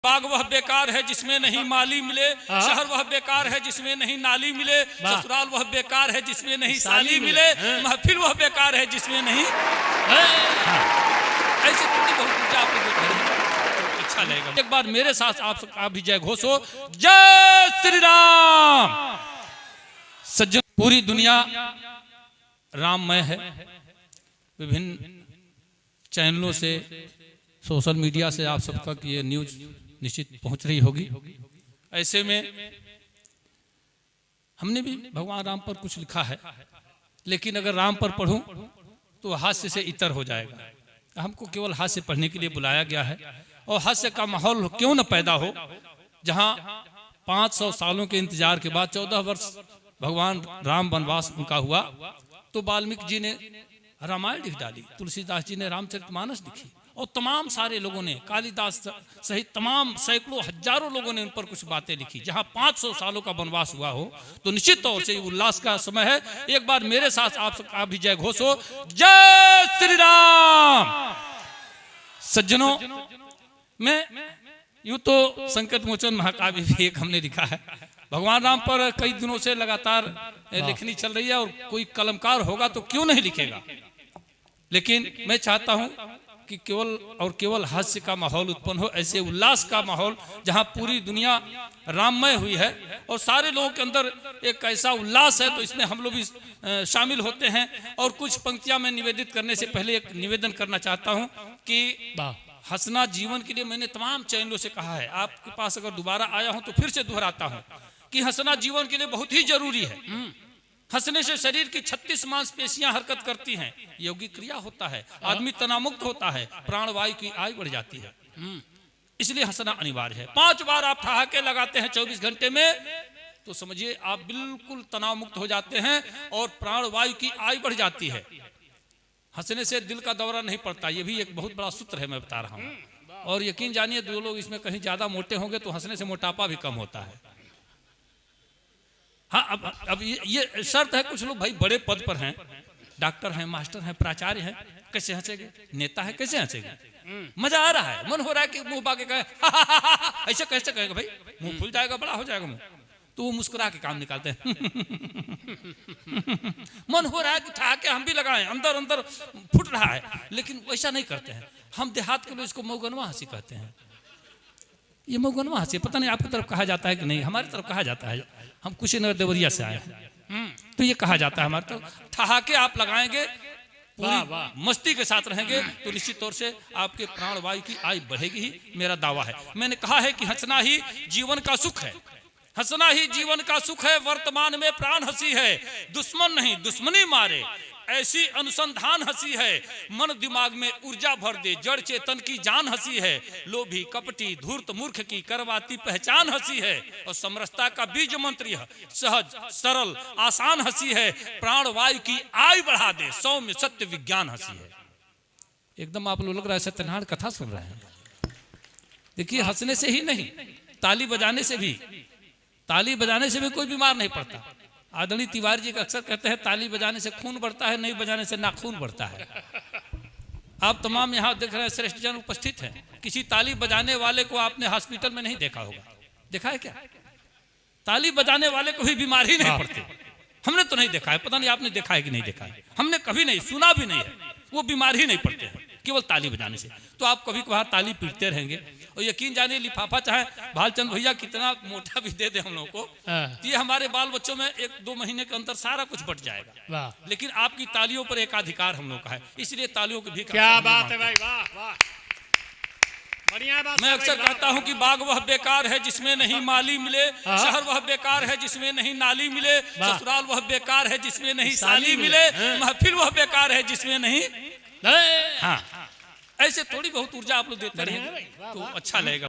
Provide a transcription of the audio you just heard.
बाग वह बेकार है जिसमें नहीं माली मिले, शहर वह बेकार है जिसमें नहीं नाली मिले, ससुराल वह बेकार है जिसमें नहीं साली मिले, महफिल वह बेकार है जिसमें नहीं। ऐसे थोड़ी बहुत ऊर्जा आप लोग तो अच्छा लगेगा। एक बार मेरे साथ आप भी जय घोष हो, जय श्री राम। सज्जन, पूरी दुनिया राममय है। विभिन्न चैनलों से, सोशल मीडिया से आप सब तक ये न्यूज निश्चित पहुंच रही होगी। ऐसे में हमने भी भगवान राम पर कुछ लिखा है, लेकिन अगर राम पर पढ़ूं तो हास्य से इतर हो जाएगा। हमको केवल हास्य पढ़ने के लिए बुलाया गया है, और हास्य का माहौल क्यों न पैदा हो। जहां 500 सालों के इंतजार के बाद 14 वर्ष भगवान राम वनवास उनका हुआ, तो वाल्मीकि जी ने रामायण लिख डाली, तुलसीदास जी ने रामचरितमानस लिखी, और तमाम सारे लोगों ने, कालिदास सहित तमाम सैकड़ों हजारों लोगों ने उन पर कुछ बातें लिखी। जहां 500 सालों का वनवास हुआ हो, तो निश्चित तौर से उल्लास का समय है। एक बार मेरे साथ आप भी जय घोष हो, जय श्री राम। सज्जनों, मैं यूं तो संकट मोचन महाकाव्य भी एक हमने लिखा है। भगवान राम पर कई दिनों से लगातार लिखनी चल रही है, और कोई कलमकार होगा तो क्यों नहीं लिखेगा। लेकिन मैं चाहता हूं कि केवल हास्य का माहौल उत्पन्न हो, ऐसे उल्लास का माहौल जहां पूरी दुनिया राममय हुई है और सारे लोगों के अंदर एक ऐसा उल्लास है, तो इसमें हम लोग भी शामिल होते हैं। और कुछ पंक्तियां मैं निवेदित करने से पहले एक निवेदन करना चाहता हूं कि हंसना जीवन के लिए, मैंने तमाम चैनलों से कहा है, आपके पास अगर दोबारा आया हूं तो फिर से दोहराता हूं कि हंसना जीवन के लिए बहुत ही जरूरी है। हंसने से शरीर की 36 मांसपेशियां हरकत करती हैं, यौगिक क्रिया होता है, आदमी तनावमुक्त होता है, प्राणवायु की आयु बढ़ जाती है। इसलिए हंसना अनिवार्य है। 5 बार आप ठहाके लगाते हैं 24 घंटे में, तो समझिए आप बिल्कुल तनाव मुक्त हो जाते हैं और प्राणवायु की आयु बढ़ जाती है। हंसने से दिल का दौरा नहीं पड़ता, यह भी एक बहुत बड़ा सूत्र है, मैं बता रहा हूं। और यकीन जानिए, जो लोग इसमें कहीं ज्यादा मोटे होंगे तो हंसने से मोटापा भी कम होता है। हाँ, अब ये शर्त है, कुछ लोग भाई बड़े पद पर हैं, डॉक्टर हैं, मास्टर हैं, प्राचार्य हैं, कैसे हंसेंगे, नेता है, कैसे हंसेंगे। मजा आ रहा है, मन हो रहा है कि मुंह बाके कहे ऐसे कैसे कहेगा भाई, मुंह फूल जाएगा, बड़ा हो जाएगा मुंह, तो वो मुस्कुरा के काम निकालते हैं। मन हो रहा है कि ठहाके हम भी लगाएं, अंदर अंदर फुट रहा है, लेकिन वैसा नहीं करते हैं। हम देहात के लोग इसको मऊगनवा हंसी कहते हैं। ये मऊगनवा हंसी, पता नहीं आपकी तरफ कहा जाता है कि नहीं, हमारी तरफ कहा जाता है। हम कुशीनगर देवरिया से आए हैं, तो ये कहा जाता है हमारे तो। ठहाके आप लगाएंगे, पूरी मस्ती के साथ रहेंगे, तो निश्चित तौर से आपके प्राणवायु की आयु बढ़ेगी ही, मेरा दावा है। मैंने कहा है कि हंसना ही जीवन का सुख है, हंसना ही जीवन का सुख है। वर्तमान में प्राण हंसी है, दुश्मन नहीं दुश्मनी मारे, ऐसी अनुसंधान हंसी है। मन दिमाग में ऊर्जा भर दे, जड़ चेतन की जान हंसी है। लोभी कपटी धूर्त मूर्ख की करवाती पहचान हंसी है, और समरसता का बीज मंत्री है। सहज सरल आसान हंसी है, प्राणवायु की आयु बढ़ा दे, सौम्य सत्य विज्ञान हंसी है। एकदम आप लोग लग रहा है सत्यनारायण कथा सुन रहे हैं। देखिए, हंसने से ही नहीं, ताली बजाने से भी कोई बीमार नहीं पड़ता। आदरणीय तिवारी जी का अक्सर कहते हैं, ताली बजाने से खून बढ़ता है, नहीं बजाने से नाखून बढ़ता है। आप तमाम यहाँ देख रहे हैं, श्रेष्ठ जन उपस्थित हैं, किसी ताली बजाने वाले को आपने हॉस्पिटल में नहीं देखा होगा। देखा है क्या? ताली बजाने वाले को भी बीमार ही नहीं पड़ते। हमने तो नहीं देखा है, पता नहीं आपने देखा है कि नहीं देखा है, हमने कभी नहीं सुना भी नहीं है, वो बीमार ही नहीं पड़ते हैं केवल ताली बजाने से। तो आप कभी कभार ताली पीटते रहेंगे, और यकीन जानिए, लिफाफा चाहे भालचंद भैया कितना मोटा भी दे दे हम लोगों को, ये हमारे बाल बच्चों में 1-2 महीने के अंदर सारा कुछ बट जाएगा। लेकिन आपकी तालियों पर एकाधिकार हम लोग का है, इसलिए तालियों की भी क्या बात है भाई, वाह वाह, बढ़िया बात। मैं अक्सर कहता हूं कि बाग वह बेकार है जिसमें नहीं माली मिले, शहर वह बेकार है जिसमें नहीं नाली मिले, ससुराल वह बेकार है जिसमें नहीं साली मिले, महफिल वह बेकार है जिसमें नहीं। हाँ, ऐसे थोड़ी बहुत ऊर्जा आप लोग देते रहेंगे तो अच्छा लगेगा।